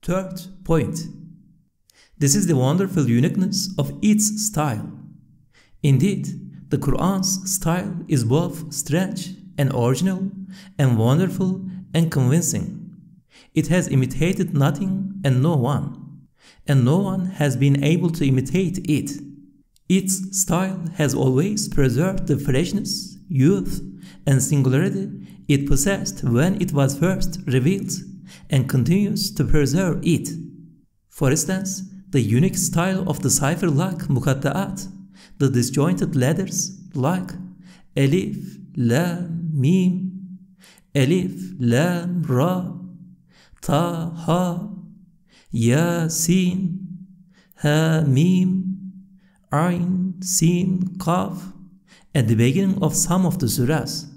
Third point. This is the wonderful uniqueness of its style. Indeed, the Qur'an's style is both strange and original and wonderful and convincing. It has imitated nothing and no one has been able to imitate it. Its style has always preserved the freshness, youth, and singularity it possessed when it was first revealed, and continues to preserve it. For instance, the unique style of the cipher like muqatta'at, the disjointed letters like Alif, Lam, Mim, Alif, Lam, Ra, Ta, Ha, Ya, Sin, Ha, Mim, Ain, Sin, Qaf, at the beginning of some of the surahs.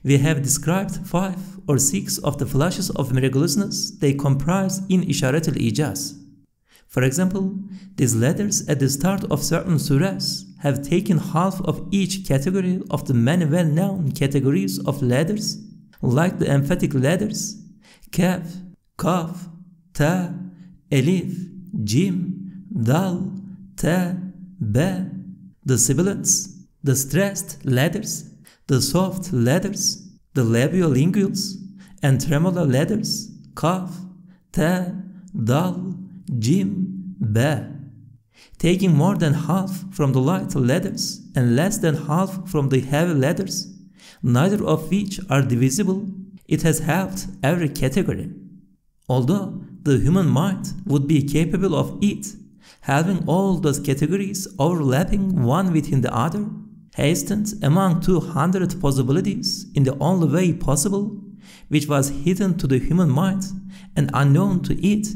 We have described 5 or 6 of the flashes of miraculousness they comprise in Risale-i-Nur. For example, these letters at the start of certain surahs have taken half of each category of the many well-known categories of letters, like the emphatic letters Kaf, Kaf, Ta, Alif, Jim, Dal, Ta, Ba, the sibilants, the stressed letters, the soft letters, the labiolinguals, and tremolo letters Kaf, Ta, Dal, Jim, Ba, taking more than half from the light letters and less than half from the heavy letters, neither of which are divisible. It has helped every category. Although the human mind would be capable of it, having all those categories overlapping one within the other, hastened among 200 possibilities in the only way possible, which was hidden to the human mind and unknown to it,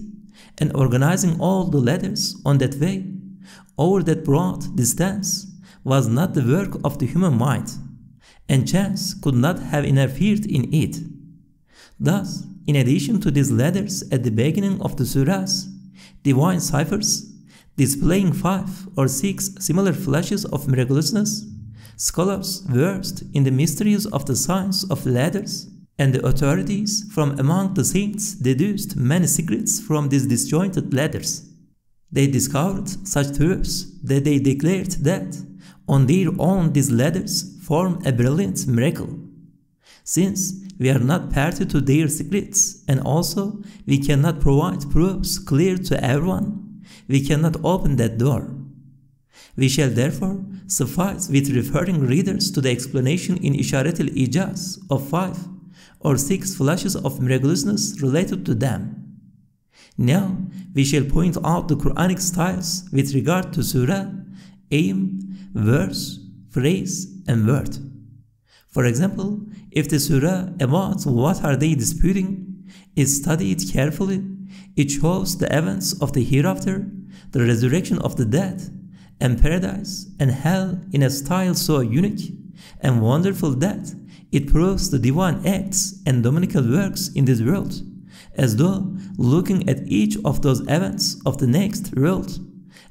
and organizing all the letters on that way, over that broad distance, was not the work of the human mind, and chance could not have interfered in it. Thus, in addition to these letters at the beginning of the surahs, divine ciphers, displaying 5 or 6 similar flashes of miraculousness, scholars versed in the mysteries of the science of letters, and the authorities from among the saints deduced many secrets from these disjointed letters. They discovered such truths that they declared that, on their own, these letters form a brilliant miracle. Since we are not party to their secrets, and also we cannot provide proofs clear to everyone, we cannot open that door. We shall therefore suffice with referring readers to the explanation in Risale-i-Nur of 5 or 6 flashes of miraculousness related to them. Now we shall point out the Qur'anic styles with regard to surah, aim, verse, phrase, and word. For example, if the surah about what are they disputing is studied carefully, it shows the events of the hereafter, the resurrection of the dead, and paradise and hell in a style so unique and wonderful that it proves the divine acts and dominical works in this world, as though looking at each of those events of the next world,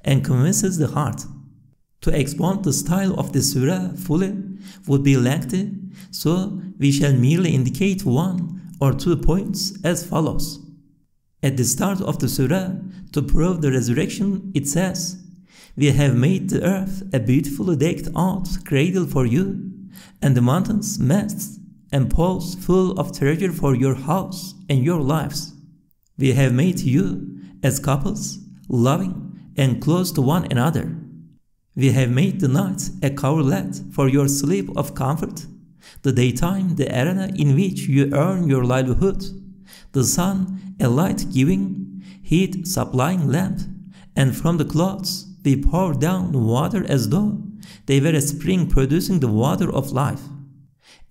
and convinces the heart. To expound the style of the surah fully would be lengthy, so we shall merely indicate 1 or 2 points as follows. At the start of the surah, to prove the resurrection, it says, "We have made the earth a beautifully decked out cradle for you, and the mountains masts and poles full of treasure for your house and your lives. We have made you as couples, loving and close to one another. We have made the night a coverlet for your sleep of comfort, the daytime the arena in which you earn your livelihood, the sun a light-giving, heat-supplying lamp, and from the clouds we pour down water as though they were a spring producing the water of life.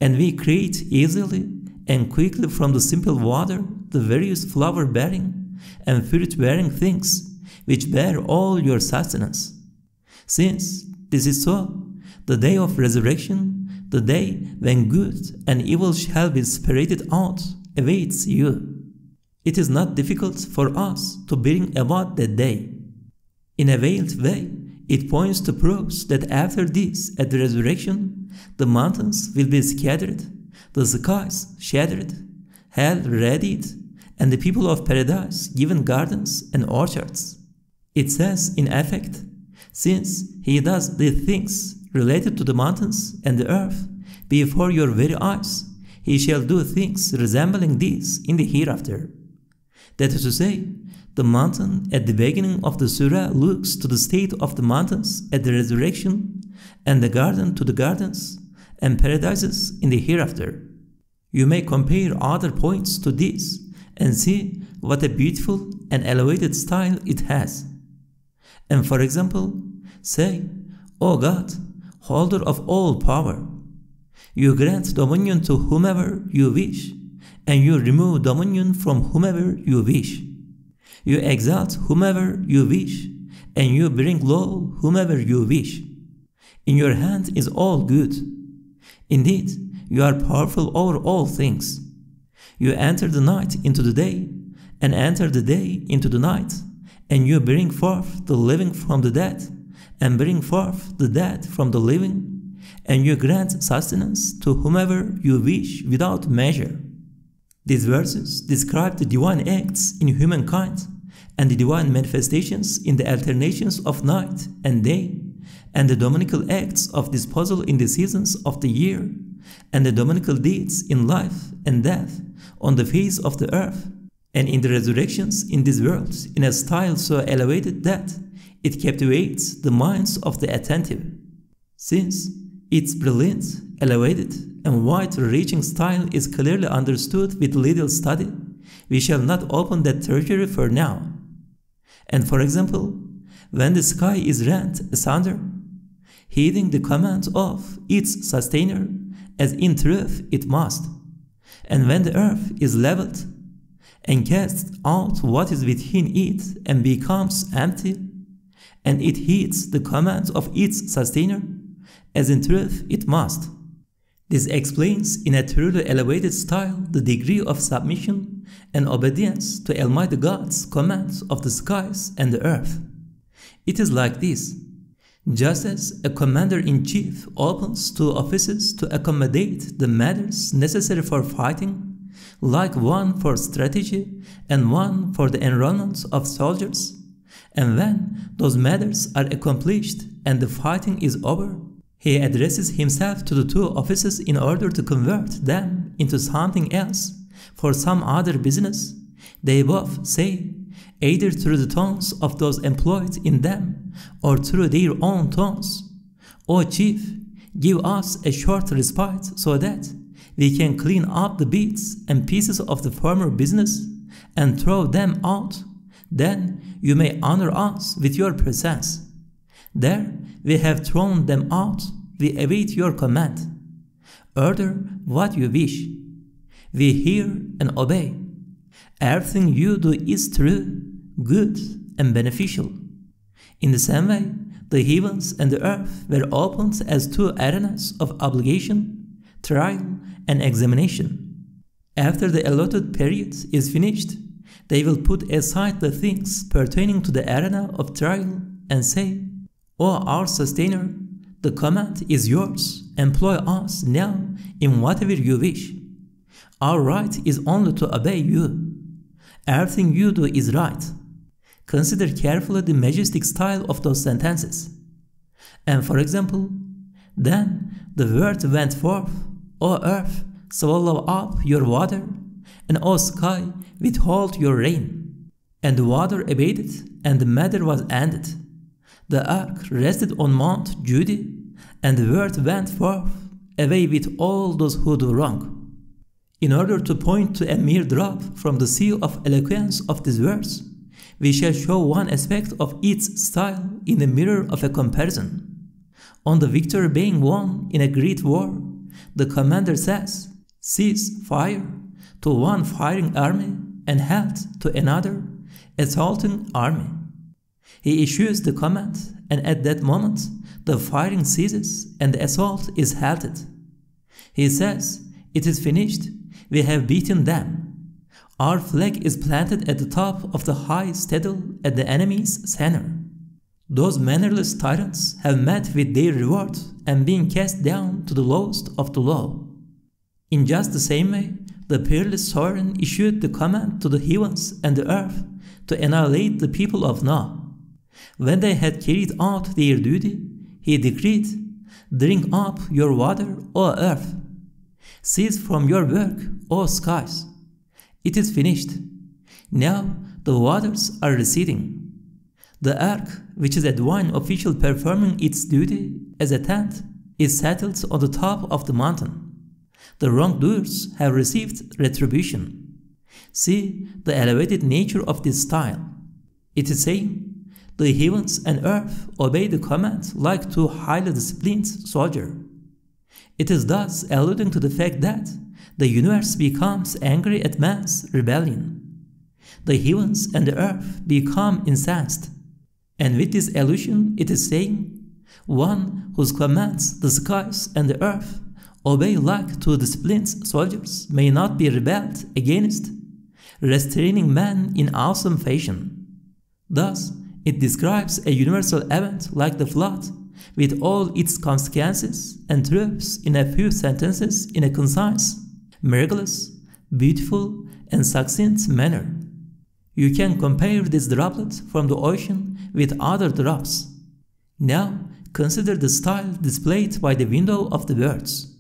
And we create easily and quickly from the simple water the various flower-bearing and fruit-bearing things which bear all your sustenance. Since this is so, the day of resurrection, the day when good and evil shall be separated out, awaits you. It is not difficult for us to bring about that day. In a veiled way, it points to proofs that after this, at the resurrection, the mountains will be scattered, the skies shattered, hell readied, and the people of paradise given gardens and orchards. It says in effect, since he does the things related to the mountains and the earth before your very eyes, he shall do things resembling these in the hereafter. That is to say, the mountain at the beginning of the surah looks to the state of the mountains at the resurrection, and the garden to the gardens, and paradises in the hereafter. You may compare other points to this and see what a beautiful and elevated style it has. And for example, say, O God, holder of all power, you grant dominion to whomever you wish, and you remove dominion from whomever you wish. You exalt whomever you wish, and you bring low whomever you wish. In your hand is all good. Indeed, you are powerful over all things. You enter the night into the day, and enter the day into the night, and you bring forth the living from the dead, and bring forth the dead from the living, and you grant sustenance to whomever you wish without measure. These verses describe the divine acts in humankind, and the divine manifestations in the alternations of night and day, and the dominical acts of disposal in the seasons of the year, and the dominical deeds in life and death on the face of the earth, and in the resurrections in this world in a style so elevated that it captivates the minds of the attentive. Since its brilliant, elevated, and wide-reaching style is clearly understood with little study, we shall not open that treasury for now. And for example, when the sky is rent asunder, heeding the command of its sustainer, as in truth it must, and when the earth is leveled, and casts out what is within it and becomes empty, and it heeds the commands of its sustainer, as in truth it must. This explains in a truly elevated style the degree of submission and obedience to Almighty God's commands of the skies and the earth. It is like this. Just as a commander-in-chief opens two offices to accommodate the matters necessary for fighting, like one for strategy and one for the enrollment of soldiers, and when those matters are accomplished and the fighting is over, he addresses himself to the two offices in order to convert them into something else for some other business. They both say, either through the tongues of those employed in them or through their own tongues, O chief, give us a short respite so that we can clean up the bits and pieces of the former business and throw them out. Then you may honor us with your presence. There we have thrown them out. We await your command. Order what you wish. We hear and obey. Everything you do is true, good, and beneficial. In the same way, the heavens and the earth were opened as two arenas of obligation, trial, and examination. After the allotted period is finished, they will put aside the things pertaining to the arena of trial and say, O our sustainer, the command is yours. Employ us now in whatever you wish. Our right is only to obey you. Everything you do is right. Consider carefully the majestic style of those sentences. And for example, then the word went forth, O earth, swallow up your water, and O sky, withhold your rain. And the water abated, and the matter was ended. The ark rested on Mount Judah, and the word went forth, away with all those who do wrong. In order to point to a mere drop from the sea of eloquence of this verse, we shall show one aspect of its style in the mirror of a comparison. On the victory being won in a great war, the commander says, cease fire to one firing army and halt to another assaulting army. He issues the command, and at that moment the firing ceases and the assault is halted. He says, it is finished, we have beaten them. Our flag is planted at the top of the high citadel at the enemy's center. Those mannerless tyrants have met with their reward and been cast down to the lowest of the low. In just the same way, the peerless sovereign issued the command to the heavens and the earth to annihilate the people of Noah. When they had carried out their duty, he decreed, "Drink up your water, O earth. Cease from your work, O skies. It is finished. Now the waters are receding. The ark, which is a divine official performing its duty as a tent, is settled on the top of the mountain. The wrongdoers have received retribution. See the elevated nature of this style. It is saying, the heavens and earth obey the command like two highly disciplined soldiers. It is thus alluding to the fact that the universe becomes angry at man's rebellion. The heavens and the earth become incensed. And with this allusion, it is saying, one whose commands the skies and the earth obey like two disciplined soldiers may not be rebelled against, restraining man in awesome fashion. Thus, it describes a universal event like the flood, with all its consequences and truths in a few sentences in a concise, miraculous, beautiful, and succinct manner. You can compare this droplet from the ocean with other drops. Now, consider the style displayed by the window of the words.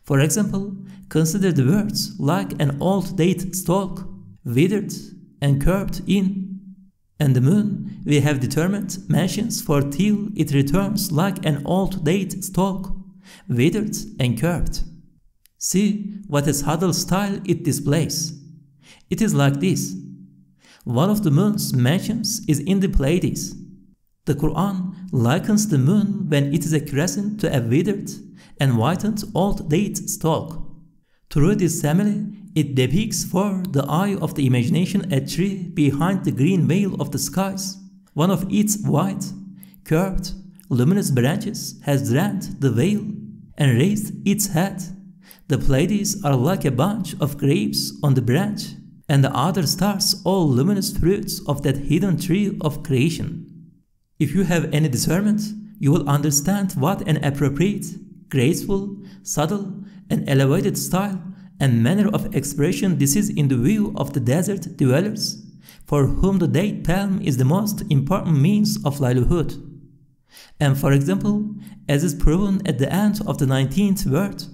For example, consider the words like an old date stalk, withered and curved in. And the moon we have determined mentions for till it returns like an old date stalk, withered and curved. See what a subtle style it displays. It is like this. One of the moon's mentions is in the Pleiades. The Qur'an likens the moon when it is a crescent to a withered and whitened old date stalk. Through this simile, it depicts for the eye of the imagination a tree behind the green veil of the skies. One of its white, curved, luminous branches has rent the veil and raised its head. The Pleiades are like a bunch of grapes on the branch, and the other stars all luminous fruits of that hidden tree of creation. If you have any discernment, you will understand what an appropriate, graceful, subtle, and elevated style and manner of expression this is in the view of the desert dwellers, for whom the date palm is the most important means of livelihood. And for example, as is proven at the end of the 19th word,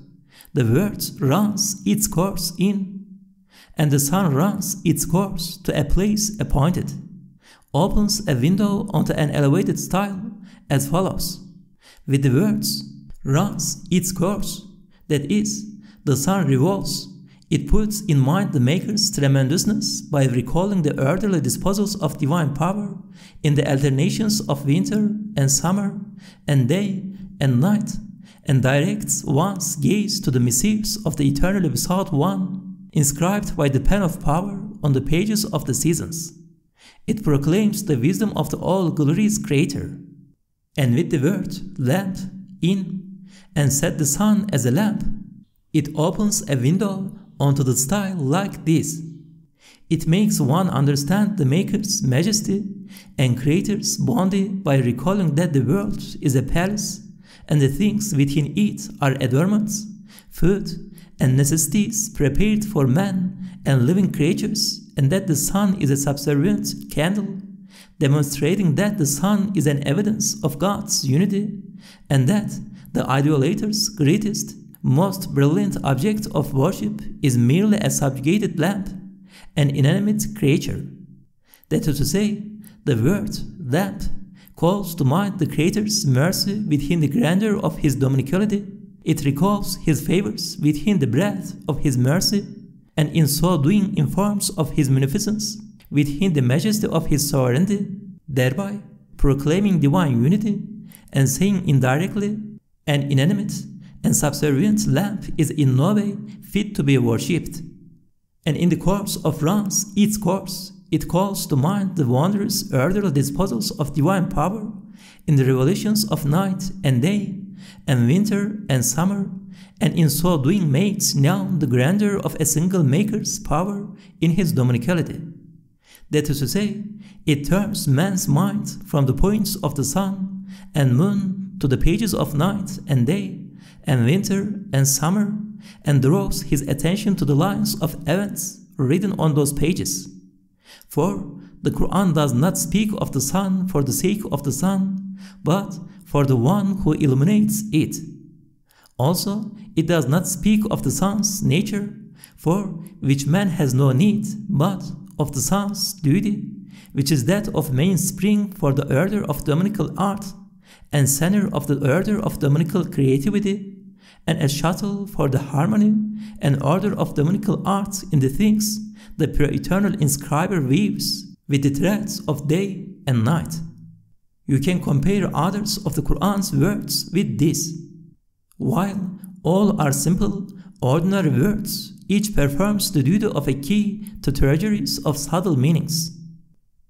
the word runs its course in, and the sun runs its course to a place appointed, opens a window onto an elevated style as follows, with the words, runs its course, that is, the sun revolves. It puts in mind the Maker's tremendousness by recalling the orderly disposals of divine power in the alternations of winter and summer and day and night, and directs one's gaze to the missives of the eternally besought one, inscribed by the pen of power on the pages of the seasons. It proclaims the wisdom of the all-glorious Creator, and with the word lamp in, and set the sun as a lamp, it opens a window onto the style like this. It makes one understand the Maker's majesty and Creator's bounty by recalling that the world is a palace and the things within it are adornments, food, and necessities prepared for man and living creatures, and that the sun is a subservient candle, demonstrating that the sun is an evidence of God's unity, and that the idolater's greatest, most brilliant object of worship is merely a subjugated lamp, an inanimate creature. That is to say, the word lamp calls to mind the Creator's mercy within the grandeur of His dominicality. It recalls His favors within the breadth of His mercy, and in so doing informs of His munificence within the majesty of His sovereignty, thereby proclaiming divine unity and saying indirectly, an inanimate and subservient lamp is in no way fit to be worshipped. And in the course of runs its course, it calls to mind the wondrous orderly disposals of divine power in the revelations of night and day, and winter and summer, and in so doing makes known the grandeur of a single Maker's power in His dominicality. That is to say, it turns man's mind from the points of the sun and moon to the pages of night and day, and winter and summer, and draws his attention to the lines of events written on those pages. For the Quran does not speak of the sun for the sake of the sun, but for the one who illuminates it. Also, it does not speak of the sun's nature, for which man has no need, but of the sun's duty, which is that of mainspring for the order of dominical art, and center of the order of dominical creativity, and a shuttle for the harmony and order of dominical art in the things the pre-eternal inscriber weaves with the threads of day and night. You can compare others of the Quran's words with this. While all are simple, ordinary words, each performs the duty of a key to treasuries of subtle meanings.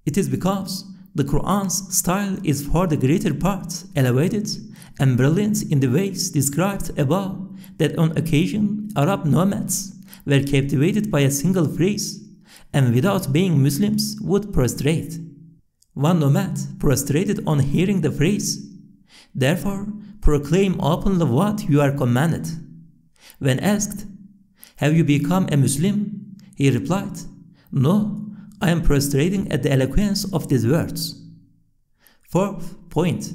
It is because the Quran's style is for the greater part elevated and brilliant in the ways described above that on occasion Arab nomads were captivated by a single phrase and without being Muslims would prostrate. One nomad prostrated on hearing the phrase, "Therefore proclaim openly what you are commanded." When asked, "Have you become a Muslim?" he replied, "No, I am prostrating at the eloquence of these words." Fourth point.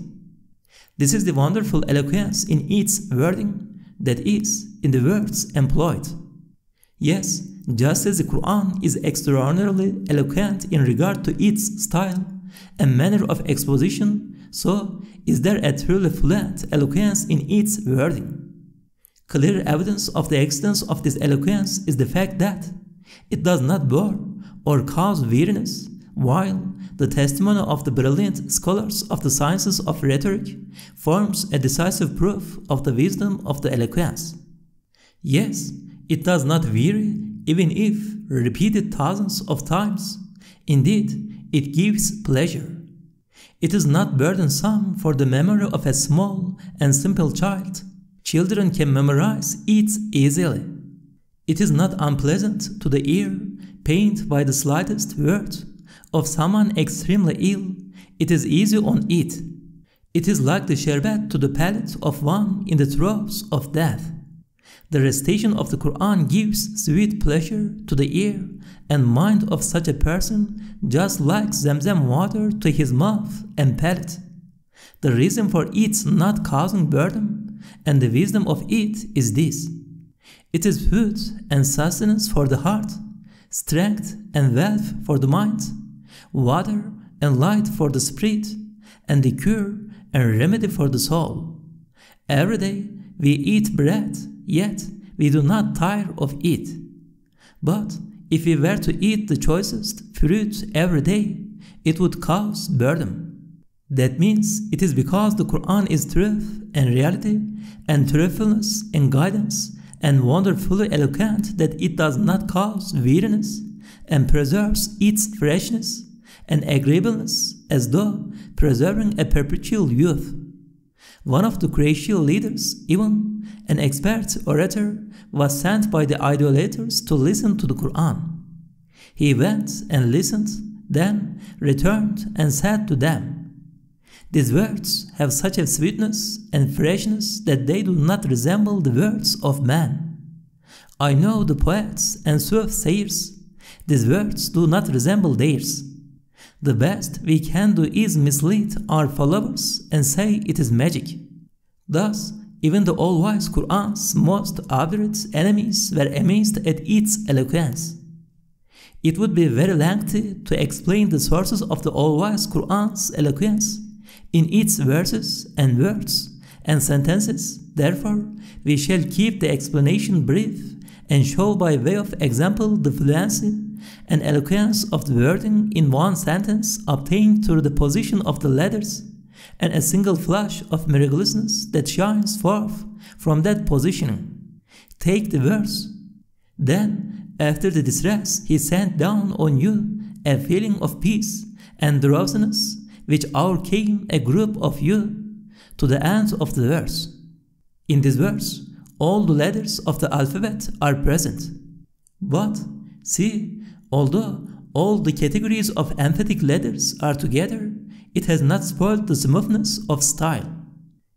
This is the wonderful eloquence in its wording, that is, in the words employed. Yes, just as the Quran is extraordinarily eloquent in regard to its style and manner of exposition, so is there a truly fluent eloquence in its wording. Clear evidence of the excellence of this eloquence is the fact that it does not bore or cause weariness, while the testimony of the brilliant scholars of the sciences of rhetoric forms a decisive proof of the wisdom of the eloquence. Yes, it does not weary, even if repeated thousands of times. Indeed, it gives pleasure. It is not burdensome for the memory of a small and simple child. Children can memorize it easily. It is not unpleasant to the ear, pained by the slightest word of someone extremely ill. It is easy on it. It is like the sherbet to the palate of one in the throes of death. The recitation of the Quran gives sweet pleasure to the ear and mind of such a person, just like Zamzam water to his mouth and palate. The reason for its not causing burden and the wisdom of it is this: it is food and sustenance for the heart, strength and wealth for the mind, water and light for the spirit, and the cure and remedy for the soul. Every day we eat bread, yet we do not tire of it. But if we were to eat the choicest fruit every day, it would cause burden. That means it is because the Quran is truth and reality and truthfulness and guidance and wonderfully eloquent that it does not cause weariness and preserves its freshness and agreeableness as though preserving a perpetual youth. One of the Qurayshi leaders, even an expert orator, was sent by the idolaters to listen to the Quran. He went and listened, then returned and said to them, "These words have such a sweetness and freshness that they do not resemble the words of man. I know the poets and soothsayers. These words do not resemble theirs. The best we can do is mislead our followers and say it is magic." Thus, even the all-wise Quran's most obdurate enemies were amazed at its eloquence. It would be very lengthy to explain the sources of the all-wise Quran's eloquence in its verses and words and sentences. Therefore, we shall keep the explanation brief and show by way of example the fluency and eloquence of the wording in one sentence obtained through the position of the letters and a single flash of miraculousness that shines forth from that positioning. Take the verse. Then, after the distress, he sent down on you a feeling of peace and drowsiness, which overcame a group of you, to the end of the verse. In this verse, all the letters of the alphabet are present. But, see, although all the categories of emphatic letters are together, it has not spoiled the smoothness of style.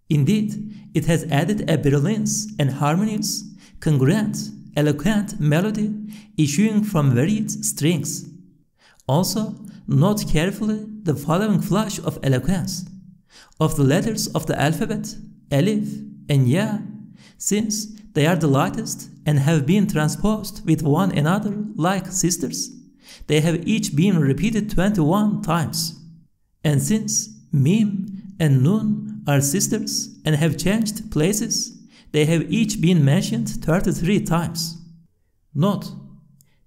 Indeed, it has added a brilliance and harmonious, congruent, eloquent melody issuing from varied strings. Also, note carefully the following flash of eloquence of the letters of the alphabet, alif and ya, since they are the lightest and have been transposed with one another like sisters. They have each been repeated 21 times. And since mim and nun are sisters and have changed places, they have each been mentioned 33 times. Note,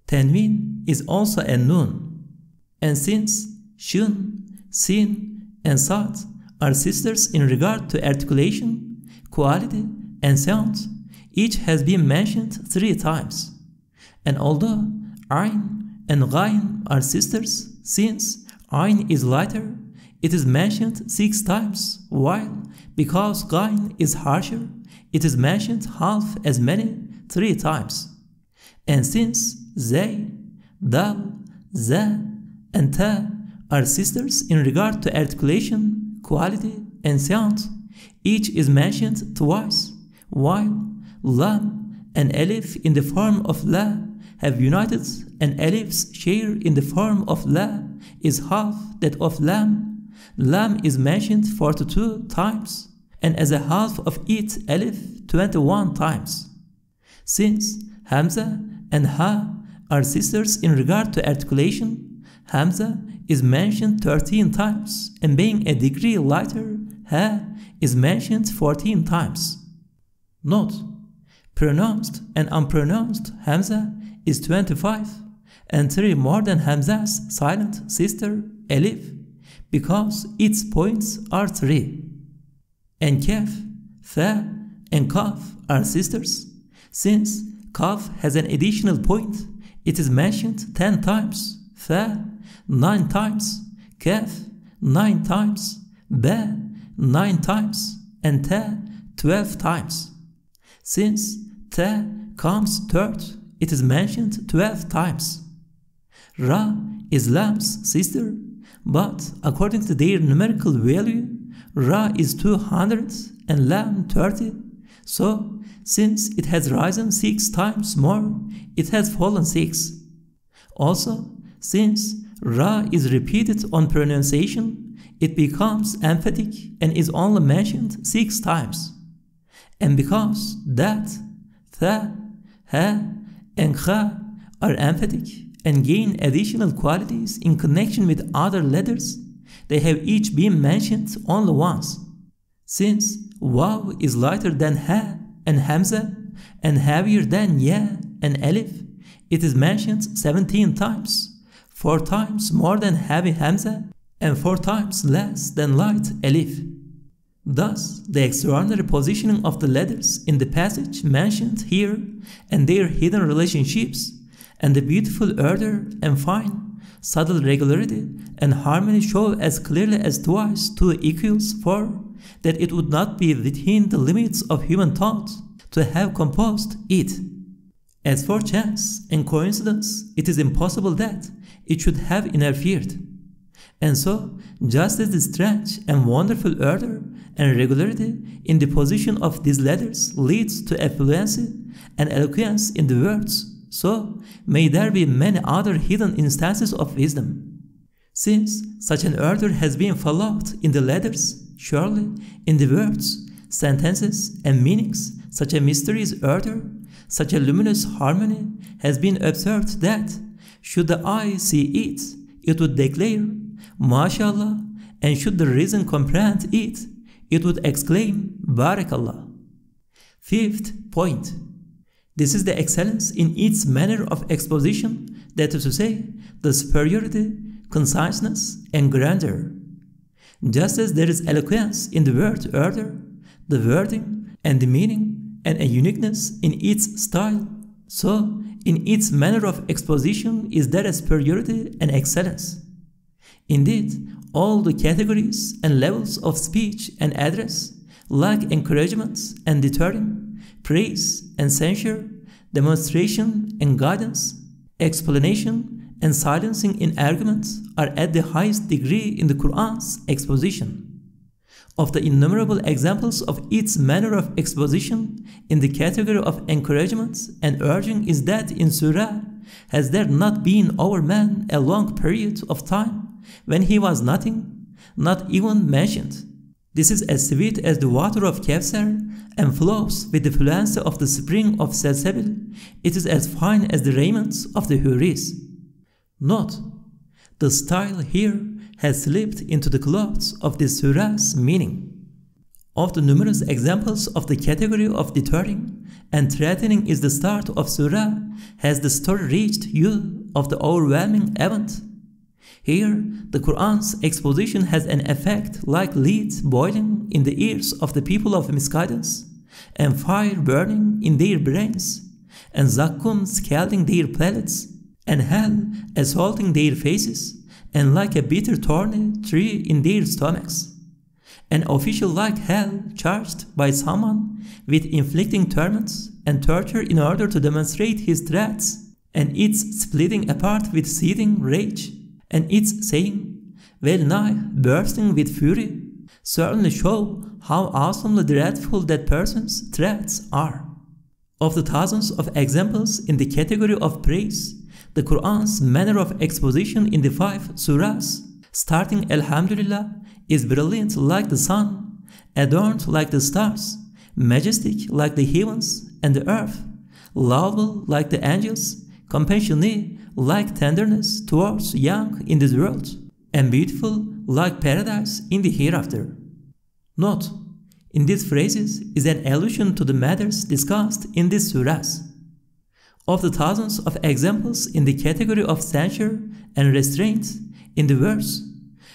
tanween is also a nun. And since shun, sin, and sad are sisters in regard to articulation, quality, and sound, each has been mentioned 3 times. And although ayn and ghayn are sisters, since ayn is lighter, it is mentioned 6 times, while because ghayn is harsher, it is mentioned half as many, 3 times. And since zay, dal, za, and ta are sisters in regard to articulation, quality, and sound, each is mentioned twice, while lam and alif in the form of la have united, and alif's share in the form of la is half that of lam. Lam is mentioned 42 times, and as a half of it, alif 21 times. Since hamza and ha are sisters in regard to articulation, hamza is mentioned 13 times, and being a degree lighter, ha is mentioned 14 times. Note, pronounced and unpronounced hamza is 25, and 3 more than hamza's silent sister, alif, because its points are 3. And kaf, fa, and kaf are sisters. Since kaf has an additional point, it is mentioned 10 times, fa 9 times, kaf 9 times, ba 9 times, and ta 12 times. Since ta comes third, it is mentioned 12 times. Ra is lam's sister, but according to their numerical value, ra is 200 and lam 30. So, since it has risen 6 times more, it has fallen 6. Also, since ra is repeated on pronunciation, it becomes emphatic and is only mentioned 6 times. And because that, tha, ha, and kha are emphatic and gain additional qualities in connection with other letters, they have each been mentioned only once. Since waw is lighter than ha and hamza and heavier than ya and alif, it is mentioned 17 times, 4 times more than heavy hamza and 4 times less than light alif. Thus, the extraordinary positioning of the letters in the passage mentioned here and their hidden relationships, and the beautiful order and fine, subtle regularity and harmony show as clearly as twice 2 equals 4 that it would not be within the limits of human thought to have composed it. As for chance and coincidence, it is impossible that it should have interfered. And so, just as the strange and wonderful order and regularity in the position of these letters leads to a fluency and eloquence in the words, so may there be many other hidden instances of wisdom. Since such an order has been followed in the letters, surely in the words, sentences, and meanings, such a mysterious order, such a luminous harmony has been observed that, should the eye see it, it would declare, MashaAllah, and should the reason comprehend it, it would exclaim, Barakallah. 5th point. This is the excellence in its manner of exposition, that is to say, the superiority, conciseness, and grandeur. Just as there is eloquence in the word order, the wording, and the meaning, and a uniqueness in its style, so in its manner of exposition is there a superiority and excellence. Indeed, all the categories and levels of speech and address, like encouragement and deterring, praise and censure, demonstration and guidance, explanation and silencing in arguments, are at the highest degree in the Qur'an's exposition. Of the innumerable examples of its manner of exposition in the category of encouragement and urging is that in Surah, has there not been over man a long period of time when he was nothing, not even mentioned? This is as sweet as the water of Kevsar and flows with the fluency of the spring of Salsabil. It is as fine as the raiment of the Huris. Note, the style here has slipped into the clothes of this surah's meaning. Of the numerous examples of the category of deterring and threatening is the start of surah, has the story reached you of the overwhelming event. Here, the Qur'an's exposition has an effect like lead boiling in the ears of the people of misguidance, and fire burning in their brains, and zakkum scalding their palates, and hell assaulting their faces, and like a bitter thorny tree in their stomachs. An official like hell charged by someone with inflicting torments and torture in order to demonstrate his threats, and its splitting apart with seething rage, and its saying, well nigh bursting with fury, certainly show how awesomely dreadful that person's threats are. Of the thousands of examples in the category of praise, the Qur'an's manner of exposition in the 5 surahs, starting Alhamdulillah, is brilliant like the sun, adorned like the stars, majestic like the heavens and the earth, lovable like the angels, compassionate like tenderness towards young in this world, and beautiful like paradise in the hereafter. Note, in these phrases is an allusion to the matters discussed in these surahs. Of the thousands of examples in the category of censure and restraint in the verse,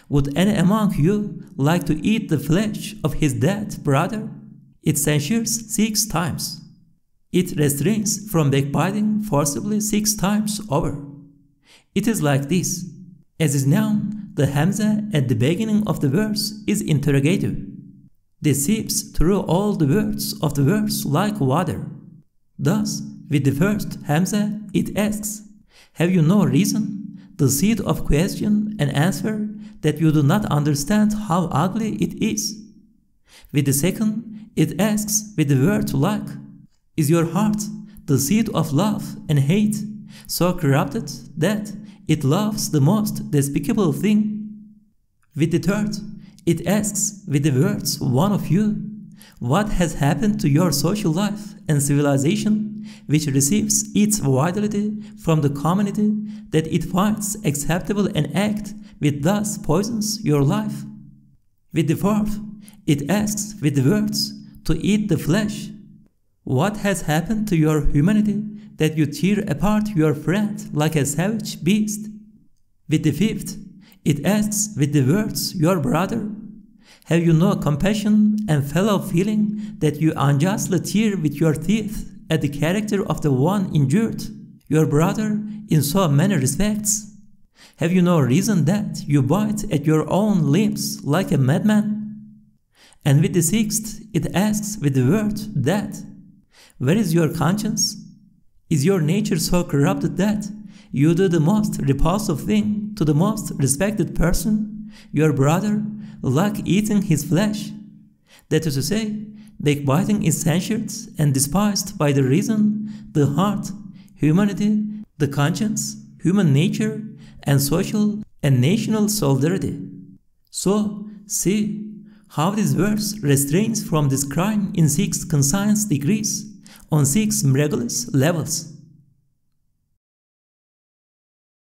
would any among you like to eat the flesh of his dead brother? It censures 6 times. It restrains from backbiting forcibly 6 times over. It is like this. As is known, the Hamza at the beginning of the verse is interrogative. This seeps through all the words of the verse like water. Thus, with the first Hamza, it asks, have you no reason? The seed of question and answer that you do not understand how ugly it is. With the second, it asks with the word like, is your heart, the seed of love and hate, so corrupted that it loves the most despicable thing? With the third, it asks with the words one of you, what has happened to your social life and civilization which receives its vitality from the community that it finds acceptable and act which thus poisons your life? With the fourth, it asks with the words to eat the flesh. What has happened to your humanity that you tear apart your friend like a savage beast? With the fifth, it asks with the words your brother. Have you no compassion and fellow feeling that you unjustly tear with your teeth at the character of the one injured, your brother, in so many respects? Have you no reason that you bite at your own limbs like a madman? And with the sixth, it asks with the word that, where is your conscience? Is your nature so corrupted that you do the most repulsive thing to the most respected person, your brother, like eating his flesh? That is to say, backbiting is censured and despised by the reason, the heart, humanity, the conscience, human nature, and social and national solidarity. So, see how this verse restrains from this crime in 6 conscience degrees, on 6 miraculous levels.